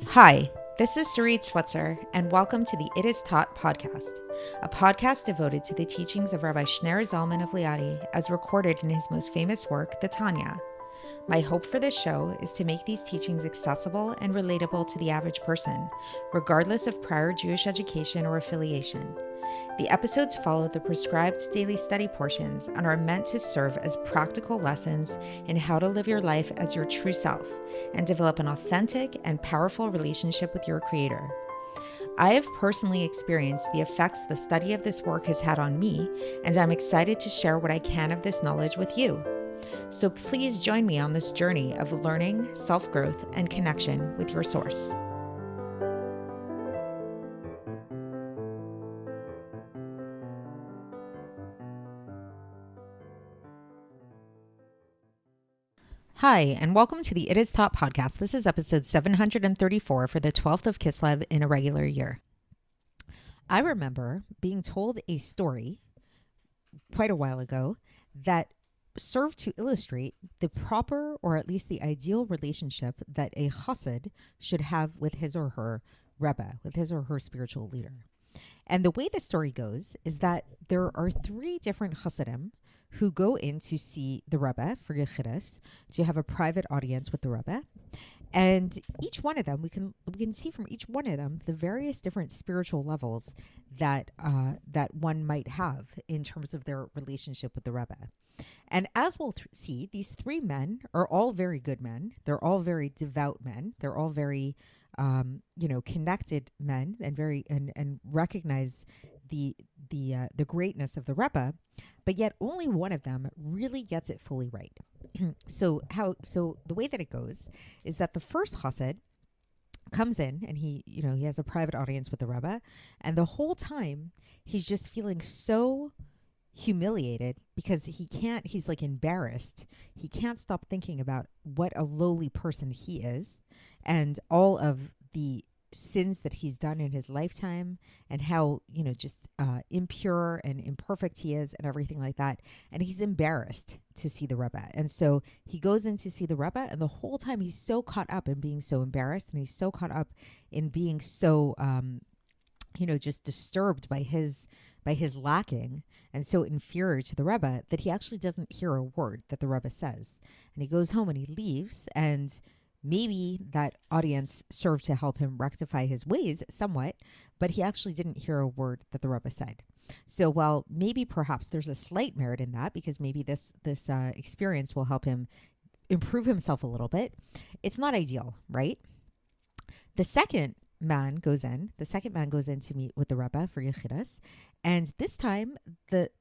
Hi, this is Sarit Switzer, and welcome to the It Is Taught podcast, a podcast devoted to the teachings of Rabbi Shneur Zalman of Liadi as recorded in his most famous work, the Tanya. My hope for this show is to make these teachings accessible and relatable to the average person, regardless of prior Jewish education or affiliation. The episodes follow the prescribed daily study portions and are meant to serve as practical lessons in how to live your life as your true self and develop an authentic and powerful relationship with your Creator. I have personally experienced the effects the study of this work has had on me, and I'm excited to share what I can of this knowledge with you. So please join me on this journey of learning, self-growth, and connection with your source. Hi, and welcome to the It Is Taught podcast. This is episode 734 for the 12th of Kislev in a regular year. I remember being told a story quite a while ago that served to illustrate the proper, or at least the ideal relationship that a chassid should have with his or her rebbe, with his or her spiritual leader. And the way the story goes is that there are three different chassidim who go in to see the Rebbe for Yechidus, to have a private audience with the Rebbe. And each one of them, we can see from each one of them the various different spiritual levels that that one might have in terms of their relationship with the Rebbe. And as we'll see, these three men are all very good men. They're all very devout men. They're all very connected men and recognize the greatness of the Rebbe, but yet only one of them really gets it fully right. So the way that it goes is that the first chassid comes in and he has a private audience with the Rebbe, and the whole time he's just feeling so humiliated because he's like embarrassed. He can't stop thinking about what a lowly person he is and all of the sins that he's done in his lifetime and how, just impure and imperfect he is and everything like that. And he's embarrassed to see the Rebbe. And so he goes in to see the Rebbe, and the whole time he's so caught up in being so embarrassed, and he's so caught up in being so, just disturbed by his lacking and so inferior to the Rebbe that he actually doesn't hear a word that the Rebbe says. And he goes home and he leaves, and maybe that audience served to help him rectify his ways somewhat, but he actually didn't hear a word that the Rebbe said. So while maybe perhaps there's a slight merit in that, because maybe this experience will help him improve himself a little bit, it's not ideal, right? The second man goes in to meet with the Rebbe for Yechidus, and this time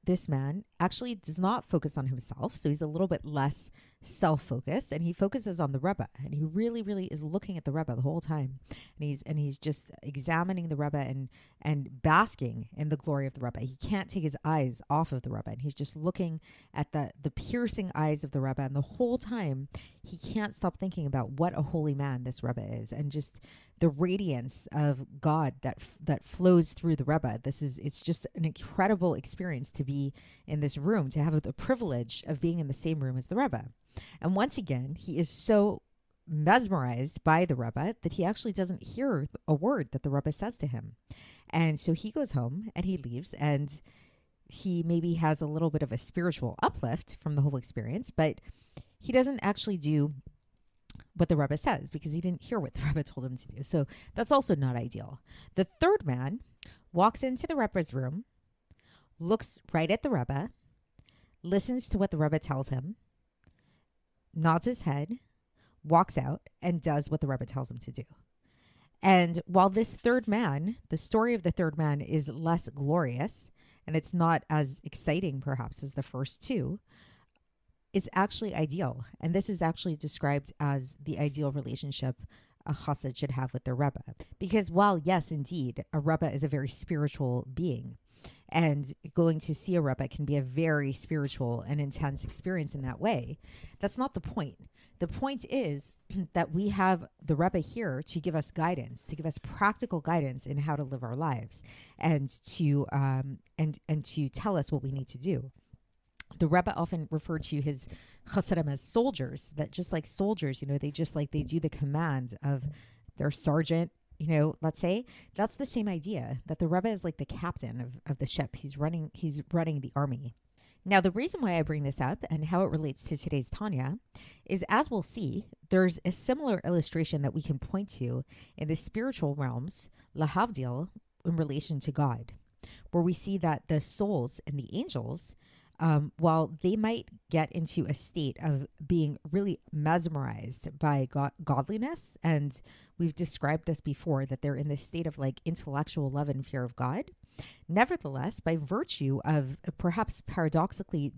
this man actually does not focus on himself, so he's a little bit less self-focused, and he focuses on the Rebbe, and he really, really is looking at the Rebbe the whole time, and he's just examining the Rebbe and basking in the glory of the Rebbe. He can't take his eyes off of the Rebbe, and he's just looking at the piercing eyes of the Rebbe, and the whole time he can't stop thinking about what a holy man this Rebbe is, and just the radiance of God that flows through the Rebbe. It's just an incredible experience to be in this room, to have the privilege of being in the same room as the Rebbe. And once again, he is so mesmerized by the Rebbe that he actually doesn't hear a word that the Rebbe says to him. And so he goes home and he leaves, and he maybe has a little bit of a spiritual uplift from the whole experience, but he doesn't actually do what the Rebbe says because he didn't hear what the Rebbe told him to do. So that's also not ideal. The third man walks into the Rebbe's room, looks right at the Rebbe, listens to what the Rebbe tells him, nods his head, walks out, and does what the Rebbe tells him to do. And while this third man, the story of the third man is less glorious, and it's not as exciting perhaps as the first two, it's actually ideal. And this is actually described as the ideal relationship a chassid should have with their Rebbe. Because while, yes, indeed, a Rebbe is a very spiritual being, and going to see a Rebbe can be a very spiritual and intense experience in that way, that's not the point. The point is that we have the Rebbe here to give us guidance, to give us practical guidance in how to live our lives, and to tell us what we need to do. The Rebbe often referred to his chassidim as soldiers, that just like soldiers, they do the command of their sergeant, let's say. That's the same idea, that the Rebbe is like the captain of the ship. He's running the army. Now, the reason why I bring this up and how it relates to today's Tanya is, as we'll see, there's a similar illustration that we can point to in the spiritual realms, lahavdil, in relation to God, where we see that the souls and the angels, while they might get into a state of being really mesmerized by godliness, and we've described this before, that they're in this state of like intellectual love and fear of God, nevertheless, by virtue of perhaps paradoxically,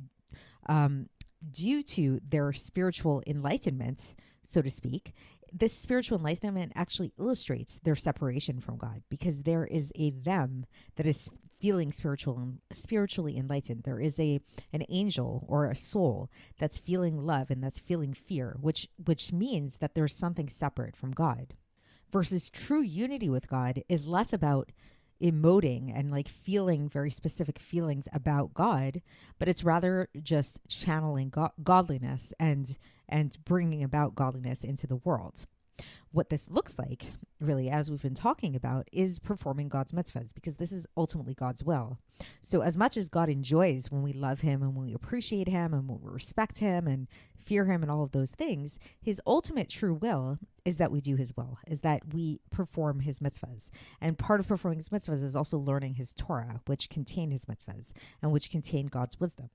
due to their spiritual enlightenment, so to speak, this spiritual enlightenment actually illustrates their separation from God, because there is a them that is feeling spiritually enlightened. There is an angel or a soul that's feeling love and that's feeling fear, which means that there's something separate from God. Versus true unity with God is less about emoting and like feeling very specific feelings about God, but it's rather just channeling godliness and bringing about godliness into the world. What this looks like, really, as we've been talking about, is performing God's mitzvahs, because this is ultimately God's will. So as much as God enjoys when we love him and when we appreciate him and when we respect him and fear him and all of those things, his ultimate true will is that we do his will, is that we perform his mitzvahs. And part of performing his mitzvahs is also learning his Torah, which contain his mitzvahs and which contain God's wisdom.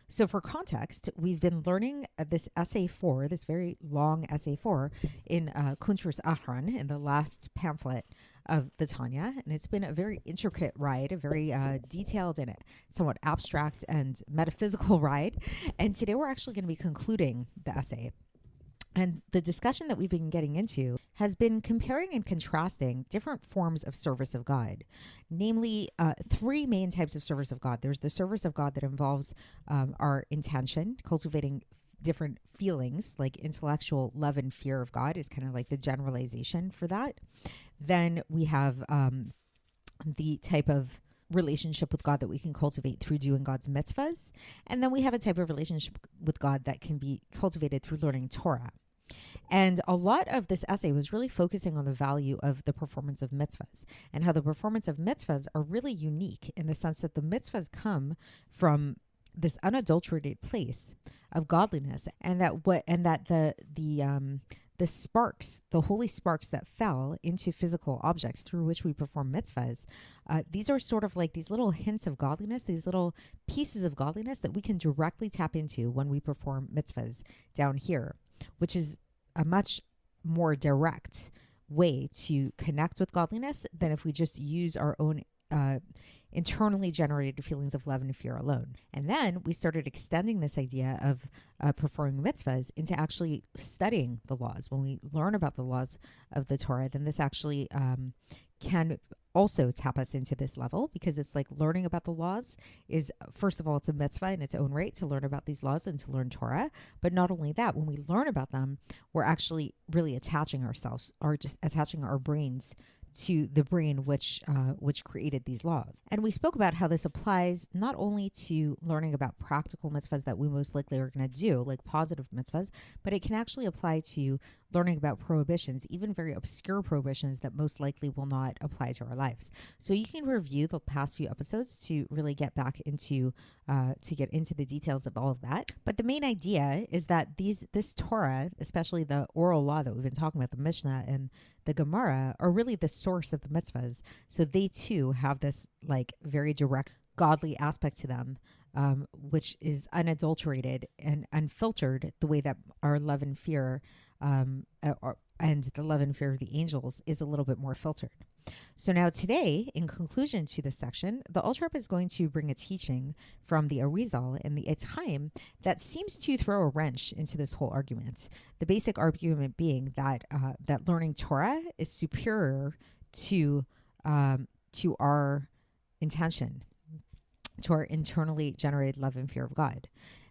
So for context, we've been learning this essay 4, this very long essay 4 in Kuntres Acharon, in the last pamphlet of the Tanya. And it's been a very intricate ride, a very detailed and somewhat abstract and metaphysical ride. And today we're actually going to be concluding the essay. And the discussion that we've been getting into has been comparing and contrasting different forms of service of God, namely 3 main types of service of God. There's the service of God that involves our intention, cultivating different feelings like intellectual love and fear of God is kind of like the generalization for that. Then we have the type of relationship with God that we can cultivate through doing God's mitzvahs. And then we have a type of relationship with God that can be cultivated through learning Torah. And a lot of this essay was really focusing on the value of the performance of mitzvahs and how the performance of mitzvahs are really unique in the sense that the mitzvahs come from this unadulterated place of godliness, and that the sparks, the holy sparks that fell into physical objects through which we perform mitzvahs, these are sort of like these little hints of godliness, these little pieces of godliness that we can directly tap into when we perform mitzvahs down here, which is a much more direct way to connect with godliness than if we just use our own internally generated feelings of love and fear alone. And then we started extending this idea of performing mitzvahs into actually studying the laws. When we learn about the laws of the Torah, then this actually can also tap us into this level, because it's like learning about the laws is, first of all, it's a mitzvah in its own right to learn about these laws and to learn Torah. But not only that, when we learn about them, we're actually really attaching ourselves, or just attaching our brains to the brain which created these laws. And we spoke about how this applies not only to learning about practical mitzvahs that we most likely are going to do, like positive mitzvahs, but it can actually apply to learning about prohibitions, even very obscure prohibitions that most likely will not apply to our lives. So you can review the past few episodes to really get back into the details of all of that. But the main idea is that this Torah, especially the oral law that we've been talking about, the Mishnah and the Gemara, are really the source of the mitzvahs. So they too have this like very direct godly aspect to them, which is unadulterated and unfiltered, the way that our love and fear and the love and fear of the angels is a little bit more filtered. So now today, in conclusion to this section, the Alter Rebbe is going to bring a teaching from the Arizal and the Eitz Chaim that seems to throw a wrench into this whole argument. The basic argument being that that learning Torah is superior to our intention, to our internally generated love and fear of God.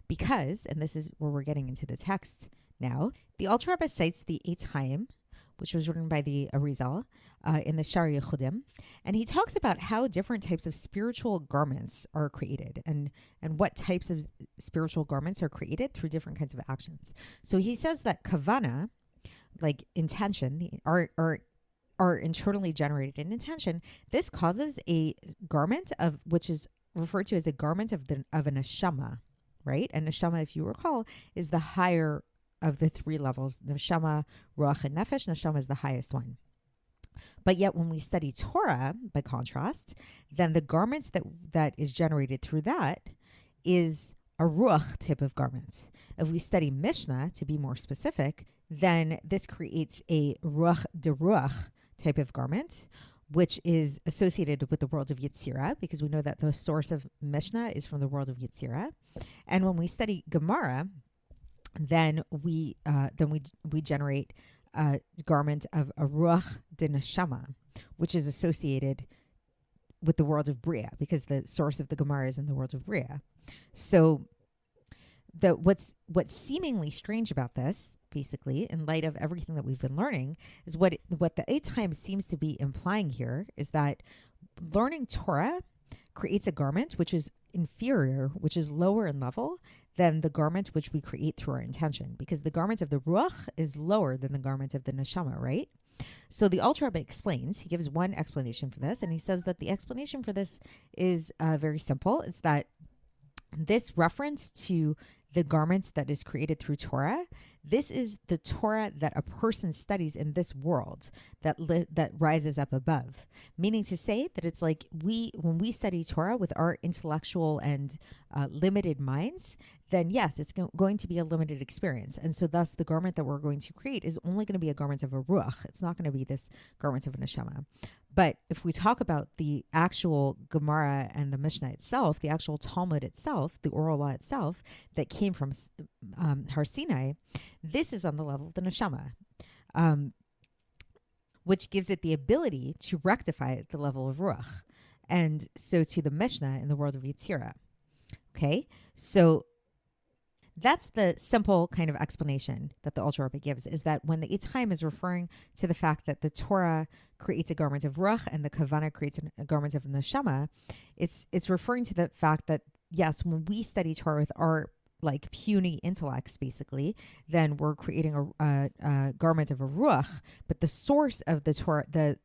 Because, and this is where we're getting into the text now, the Alter Rebbe cites the Eitz Chaim, which was written by the Arizal in the Shari Yechudim, and he talks about how different types of spiritual garments are created and what types of spiritual garments are created through different kinds of actions. So he says that kavana, like intention, our our internally generated intention, this causes a garment of which is referred to as a garment of a neshama, right? And neshama, if you recall, is the higher of the three levels. Neshama, ruach, and nefesh. Neshama is the highest one. But yet when we study Torah, by contrast, then the garments that is generated through that is a ruach type of garment. If we study Mishnah, to be more specific, then this creates a ruach de ruach type of garment, which is associated with the world of Yetzirah, because we know that the source of Mishnah is from the world of Yetzirah. And when we study Gemara, then we generate a garment of a ruach de neshama, which is associated with the world of Bria, because the source of the Gemara is in the world of Bria. So what's seemingly strange about this, basically, in light of everything that we've been learning, is what the Eitz Chaim seems to be implying here is that learning Torah creates a garment which is inferior, which is lower in level than the garment which we create through our intention, because the garment of the ruach is lower than the garment of the neshama, right? So the Alter Rebbe explains, he gives one explanation for this, and he says that the explanation for this is very simple. It's that this reference to the garments that is created through Torah, this is the Torah that a person studies in this world that rises up above. Meaning to say that it's like when we study Torah with our intellectual and limited minds, then yes, it's going to be a limited experience. And so thus the garment that we're going to create is only going to be a garment of a ruach. It's not going to be this garment of a neshama. But if we talk about the actual Gemara and the Mishnah itself, the actual Talmud itself, the oral law itself that came from Har Sinai, this is on the level of the neshama, which gives it the ability to rectify the level of ruach. And so to the Mishnah in the world of Yetzirah. Okay, so that's the simple kind of explanation that the Alter Rebbe gives, is that when the Eitz Chaim is referring to the fact that the Torah creates a garment of ruach and the Kavanah creates a garment of neshama, it's referring to the fact that, yes, when we study Torah with our like puny intellects, basically, then we're creating a garment of a ruach, but the source of the Torah, the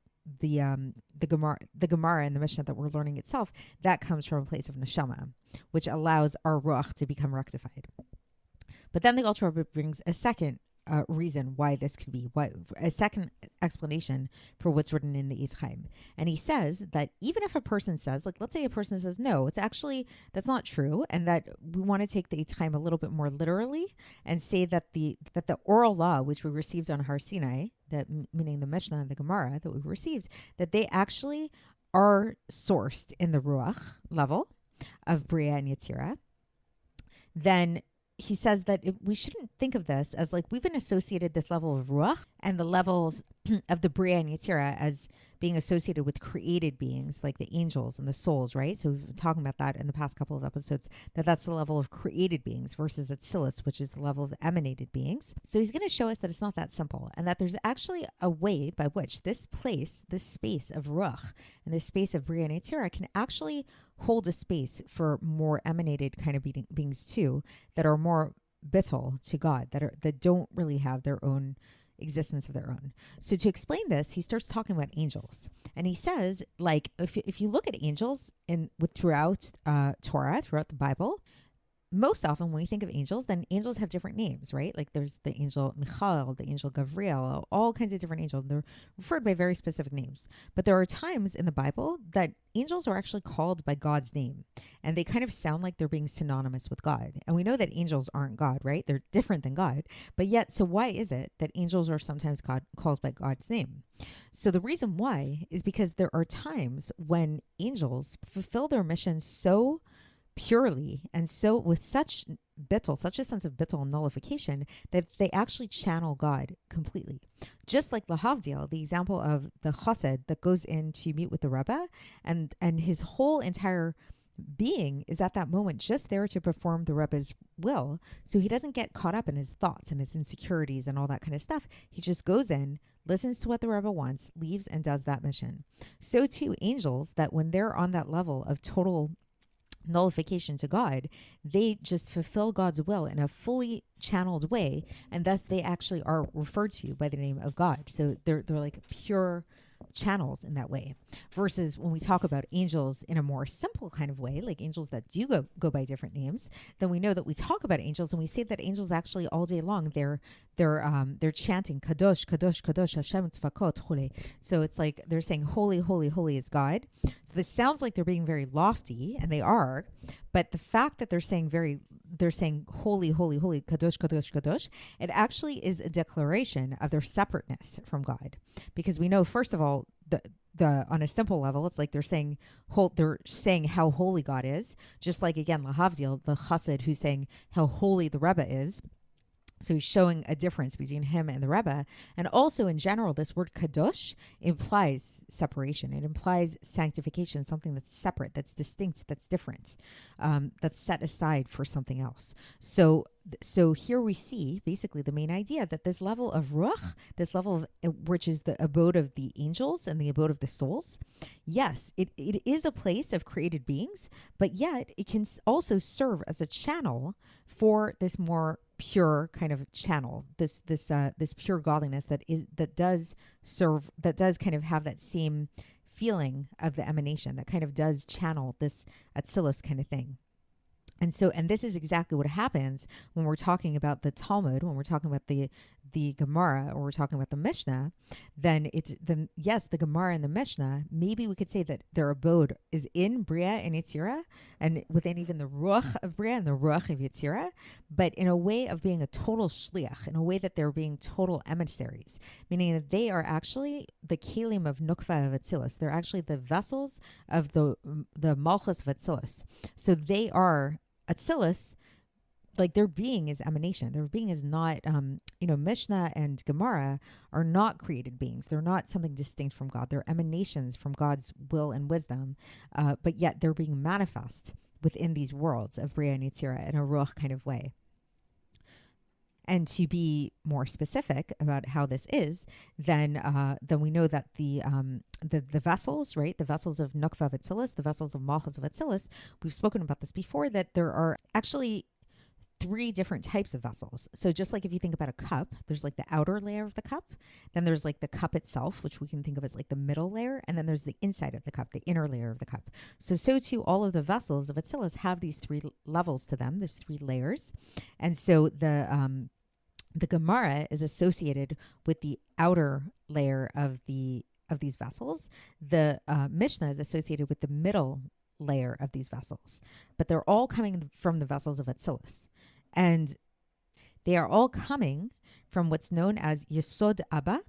Gemara and the Mishnah that we're learning itself, that comes from a place of neshama, which allows our ruach to become rectified. But then the Alter Rebbe brings a second reason why this could be, a second explanation for what's written in the Eitz Chaim. And he says that even if a person says, like, let's say a person says, no, it's actually, that's not true, and that we want to take the Eitz Chaim a little bit more literally and say that the oral law, which we received on Har Sinai, that meaning the Mishnah and the Gemara that we received, that they actually are sourced in the Ruach level of Bria and Yetzirah, then he says that we shouldn't think of this as like we've been associated this level of Ruach and the levels of the Bria and Yetzirah as being associated with created beings like the angels and the souls, right? So we've been talking about that in the past couple of episodes, that's the level of created beings versus Atzilus, which is the level of emanated beings. So he's going to show us that it's not that simple and that there's actually a way by which this space of Ruach and this space of Bria and Yetzirah can actually hold a space for more emanated kind of beings too, that are more bittul to God, that don't really have their own existence of their own. So to explain this, he starts talking about angels, and he says, like, if you look at angels throughout Torah, throughout the Bible, most often when we think of angels, then angels have different names, right? Like there's the angel Michael, the angel Gavriel, all kinds of different angels. They're referred by very specific names. But there are times in the Bible that angels are actually called by God's name, and they kind of sound like they're being synonymous with God. And we know that angels aren't God, right? They're different than God. But yet, so why is it that angels are sometimes called by God's name? So the reason why is because there are times when angels fulfill their mission so purely and so with such a sense of bittul and nullification that they actually channel God completely. Just like Lahavdil, the example of the chassid that goes in to meet with the Rebbe, and his whole entire being is at that moment just there to perform the Rebbe's will. So he doesn't get caught up in his thoughts and his insecurities and all that kind of stuff. He just goes in, listens to what the Rebbe wants, leaves, and does that mission. So too angels, that when they're on that level of total nullification to God, they just fulfill God's will in a fully channeled way, and thus they actually are referred to by the name of God. So they're like pure channels in that way, versus when we talk about angels in a more simple kind of way, like angels that do go by different names, then we know that we talk about angels and we say that angels actually all day long they're chanting kadosh kadosh kadosh Hashem tzvakot chole. So it's like they're saying holy holy holy is God. So this sounds like they're being very lofty, and they are, but the fact that they're saying holy holy holy kadosh kadosh kadosh, it actually is a declaration of their separateness from God, because we know first of all the on a simple level, it's like they're saying how holy God is, just like again lahavdil, the chassid who's saying how holy the Rebbe is. So he's showing a difference between him and the Rebbe. And also in general, this word kadosh implies separation. It implies sanctification, something that's separate, that's distinct, that's different, that's set aside for something else. So here we see basically the main idea that this level of ruach, this level of which is the abode of the angels and the abode of the souls, yes, it is a place of created beings, but yet it can also serve as a channel for this more pure kind of channel, this pure godliness that does kind of have that same feeling of the emanation, that kind of does channel this atzilus kind of thing. And this is exactly what happens when we're talking about the Talmud, when we're talking about the Gemara, or we're talking about the Mishnah. Then yes, the Gemara and the Mishnah, maybe we could say that their abode is in Bria and Yetzirah, and within even the Ruach of Bria and the Ruach of Yetzirah, but in a way of being a total shliach, in a way that they're being total emissaries, meaning that they are actually the kelim of Nukva of Atzilus. They're actually the vessels of the Malchus of Atzilus. So they are Atzilus, like their being is emanation. Their being is not, Mishnah and Gemara are not created beings. They're not something distinct from God. They're emanations from God's will and wisdom, but yet they're being manifest within these worlds of Bria and Yetzirah in a ruach kind of way. And to be more specific about how this is, then we know that the vessels, right, the vessels of Nukva of Atzilus, the vessels of Malchus of Atzilus, we've spoken about this before, that there are actually 3 different types of vessels. So just like if you think about a cup, there's like the outer layer of the cup, then there's like the cup itself, which we can think of as like the middle layer, and then there's the inside of the cup, the inner layer of the cup. So too, all of the vessels of Atzilus have these 3 levels to them. There's 3 layers. And so the Gemara is associated with the outer layer of these vessels. The Mishnah is associated with the middle layer of these vessels, but they're all coming from the vessels of Atzilus, and they are all coming from what's known as Yesod Abba,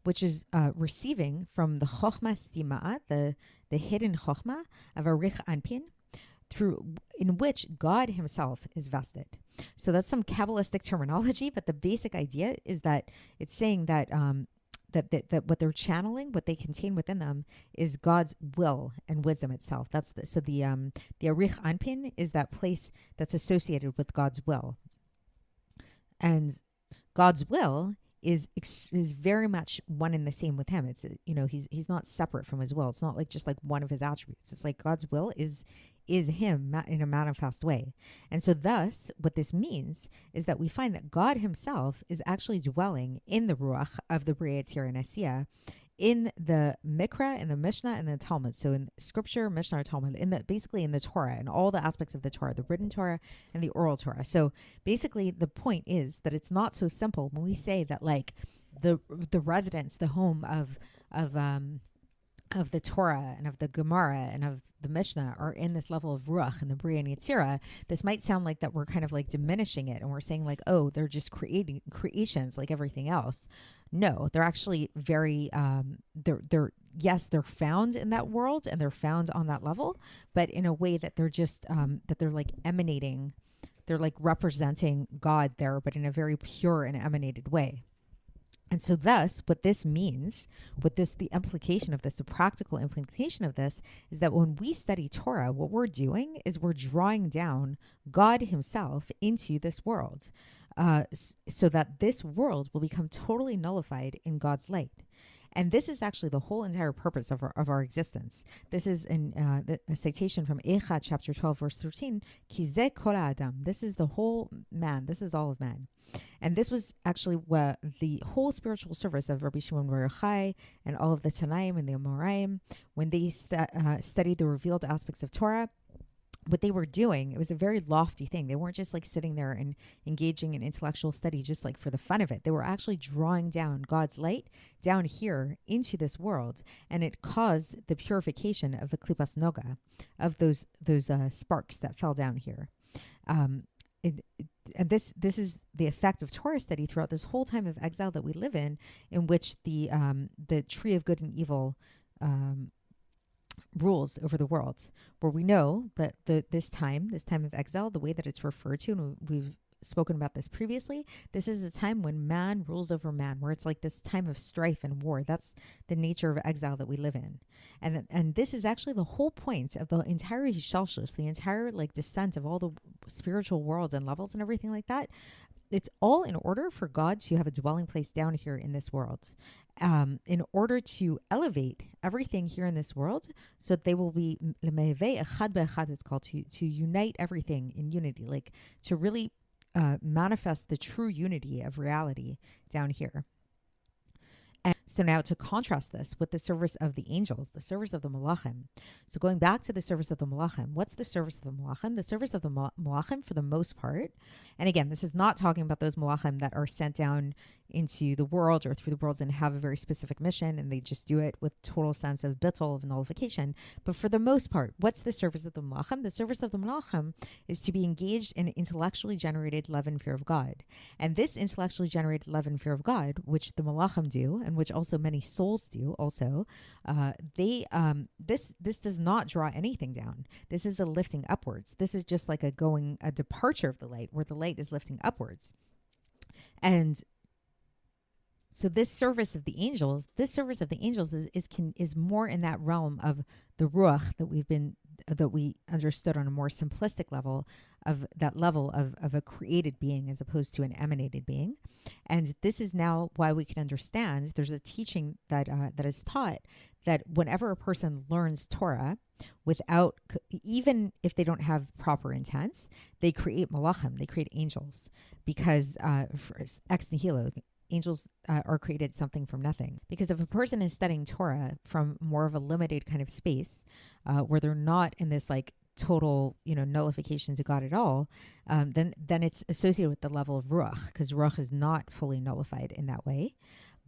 which is receiving from the Chochma Stima'at, the hidden Chochma of Arich Anpin, in which God himself is vested. So that's some Kabbalistic terminology, but the basic idea is that it's saying that that what they're channeling, what they contain within them, is God's will and wisdom itself. That's the Arich Anpin is that place that's associated with God's will, and God's will is very much one and the same with him. It's he's not separate from his will. It's not like just like one of his attributes. It's like God's will is him in a manifest way. And so thus, what this means is that we find that God himself is actually dwelling in the Ruach of the Bria Yetzirah and Asiya, in the Mikra, in the Mishnah, and the Talmud. So in Scripture, Mishnah, or Talmud, basically in the Torah, and all the aspects of the Torah, the written Torah and the oral Torah. So basically the point is that it's not so simple when we say that like the residence, the home of the Torah and of the Gemara and of the Mishnah are in this level of Ruach and the Bria and Yetzirah. This might sound like that we're kind of like diminishing it, and we're saying like, oh, they're just creations like everything else. No, they're actually very, they're found in that world and they're found on that level, but in a way that they're just, that they're like emanating, they're like representing God there, but in a very pure and emanated way. And so thus, what this means, the implication of this, the practical implication of this, is that when we study Torah, what we're doing is we're drawing down God himself into this world, so that this world will become totally nullified in God's light. And this is actually the whole entire purpose of our existence. This is a citation from Echad chapter 12, verse 13. Ki ze kol ha'adam. This is the whole man. This is all of man. And this was actually what the whole spiritual service of Rabbi Shimon Bar Yochai and all of the Tanaim and the Amoraim, when they studied the revealed aspects of Torah, what they were doing, it was a very lofty thing. They weren't just like sitting there and engaging in intellectual study just like for the fun of it. They were actually drawing down God's light down here into this world, and it caused the purification of the klipas noga, of those sparks that fell down here. And this is the effect of Torah study throughout this whole time of exile that we live in which the tree of good and evil rules over the world, where we know that this time of exile, the way that it's referred to, and we've spoken about this previously, this is a time when man rules over man, where it's like this time of strife and war. That's the nature of exile that we live in. And this is actually the whole point of the entire Hishalshus, the entire like descent of all the spiritual worlds and levels and everything like that. It's all in order for God to have a dwelling place down here in this world, in order to elevate everything here in this world, so that they will be echad be'echad. It's called to unite everything in unity, like to really manifest the true unity of reality down here. And so now to contrast this with the service of the angels, the service of the malachim. So going back to the service of the malachim, what's the service of the malachim? The service of the malachim, for the most part, and again, this is not talking about those malachim that are sent down into the world or through the worlds and have a very specific mission, and they just do it with total sense of bittul, of nullification. But for the most part, what's the service of the malachim? The service of the malachim is to be engaged in intellectually generated love and fear of God. And this intellectually generated love and fear of God, which the malachim do, and which also many souls do also, this does not draw anything down. This is a lifting upwards. This is just like a departure of the light, where the light is lifting upwards. And so this service of the angels is more in that realm of the ruach that we understood on a more simplistic level, of that level of a created being as opposed to an emanated being. And this is now why we can understand there's a teaching that is taught that whenever a person learns Torah without, even if they don't have proper intents, they create malachim, they create angels, because ex nihilo, angels are created something from nothing. Because if a person is studying Torah from more of a limited kind of space, where they're not in this like total, nullification to God at all, then it's associated with the level of ruach, because ruach is not fully nullified in that way.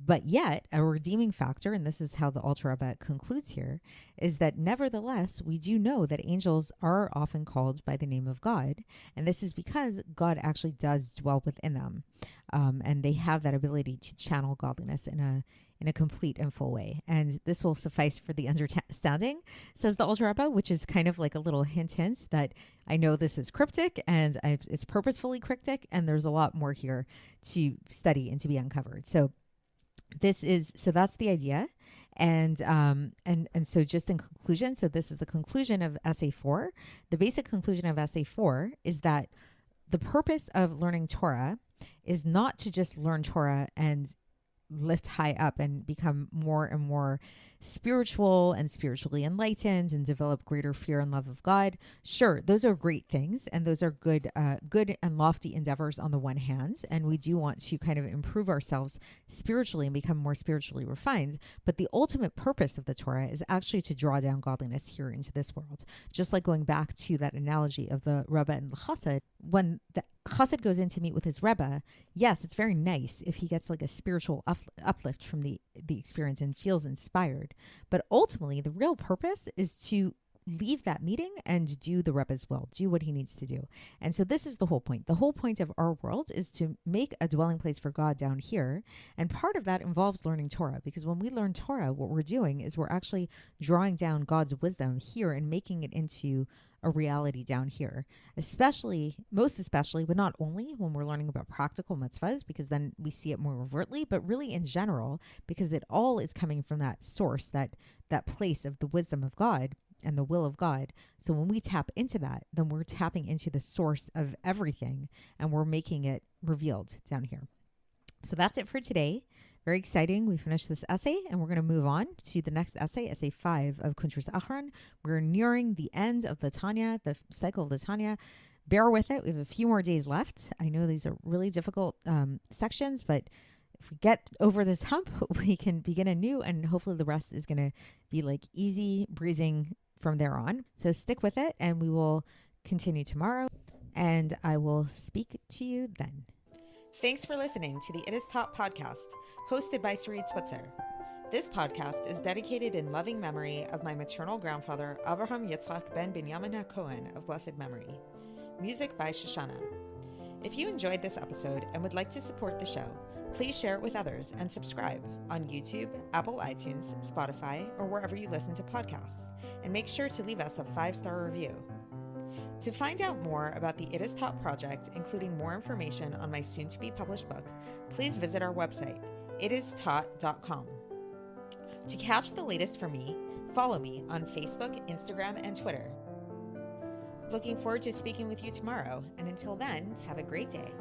But yet, a redeeming factor, and this is how the Alter Rebbe concludes here, is that nevertheless, we do know that angels are often called by the name of God. And this is because God actually does dwell within them. And they have that ability to channel godliness in a complete and full way. And this will suffice for the understanding, says the Alter Rebbe, which is kind of like a little hint that I know this is cryptic, and it's purposefully cryptic, and there's a lot more here to study and to be uncovered. So that's the idea. And so just in conclusion, so this is the conclusion of Essay 4. The basic conclusion of Essay 4 is that the purpose of learning Torah is not to just learn Torah and lift high up and become more and more spiritual and spiritually enlightened and develop greater fear and love of God. Sure, those are great things, and those are good and lofty endeavors on the one hand, and we do want to kind of improve ourselves spiritually and become more spiritually refined. But the ultimate purpose of the Torah is actually to draw down godliness here into this world. Just like going back to that analogy of the Rebbe and the Chassid, when the Chassid goes in to meet with his Rebbe, yes, it's very nice if he gets like a spiritual uplift from the experience and feels inspired. But ultimately, the real purpose is to leave that meeting and do the Rebbe's will, do what he needs to do. And so this is the whole point. The whole point of our world is to make a dwelling place for God down here. And part of that involves learning Torah, because when we learn Torah, what we're doing is we're actually drawing down God's wisdom here and making it into a reality down here, most especially, but not only when we're learning about practical mitzvahs, because then we see it more overtly, but really in general, because it all is coming from that source, that place of the wisdom of God and the will of God. So when we tap into that, then we're tapping into the source of everything, and we're making it revealed down here. So that's it for today. Very exciting. We finished this essay and we're going to move on to the next essay, essay 5 of Kuntres Acharon. We're nearing the end of the Tanya, the cycle of the Tanya. Bear with it. We have a few more days left. I know these are really difficult sections, but if we get over this hump, we can begin anew, and hopefully the rest is going to be like easy breezing from there on. So stick with it and we will continue tomorrow, and I will speak to you then. Thanks for listening to the It Is Taught podcast, hosted by Sarit Switzer. This podcast is dedicated in loving memory of my maternal grandfather, Avraham Yitzchak ben Binyamin HaKohen of blessed memory. Music by Shoshana. If you enjoyed this episode and would like to support the show, please share it with others and subscribe on YouTube, Apple iTunes, Spotify, or wherever you listen to podcasts. And make sure to leave us a 5-star review. To find out more about the It Is Taught project, including more information on my soon-to-be published book, please visit our website, itistaught.com. To catch the latest from me, follow me on Facebook, Instagram, and Twitter. Looking forward to speaking with you tomorrow, and until then, have a great day.